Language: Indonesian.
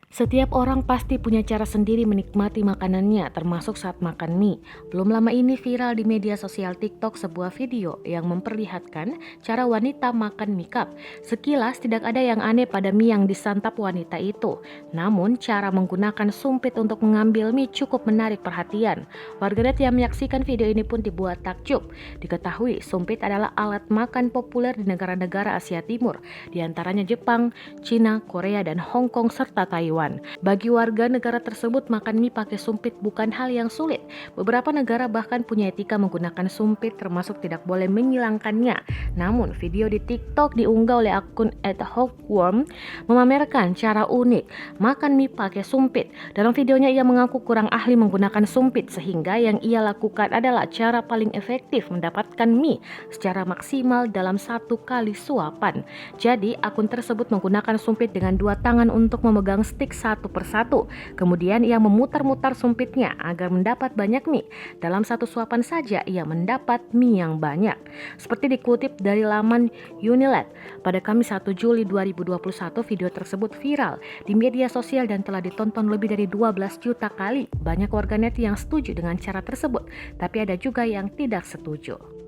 Setiap orang pasti punya cara sendiri menikmati makanannya, termasuk saat makan mie. Belum lama ini viral di media sosial TikTok sebuah video yang memperlihatkan cara wanita makan mie cup. Sekilas tidak ada yang aneh pada mie yang disantap wanita itu. Namun cara menggunakan sumpit untuk mengambil mie cukup menarik perhatian. Warganet yang menyaksikan video ini pun dibuat takjub. Diketahui sumpit adalah alat makan populer di negara-negara Asia Timur, di antaranya Jepang, Cina, Korea, dan Hong Kong serta Taiwan. Bagi warga negara tersebut, makan mie pakai sumpit bukan hal yang sulit. Beberapa negara bahkan punya etika menggunakan sumpit, termasuk tidak boleh menghilangkannya. Namun, video di TikTok diunggah oleh akun @hookworm memamerkan cara unik makan mie pakai sumpit. Dalam videonya ia mengaku kurang ahli menggunakan sumpit, sehingga yang ia lakukan adalah cara paling efektif mendapatkan mie secara maksimal dalam satu kali suapan. Jadi, akun tersebut menggunakan sumpit dengan dua tangan untuk memegang stick satu persatu. Kemudian ia memutar-mutar sumpitnya agar mendapat banyak mie. Dalam satu suapan saja ia mendapat mie yang banyak. Seperti dikutip dari laman Unilet, pada Kamis 1 Juli 2021 video tersebut viral di media sosial dan telah ditonton lebih dari 12 juta kali. Banyak warganet yang setuju dengan cara tersebut, tapi ada juga yang tidak setuju.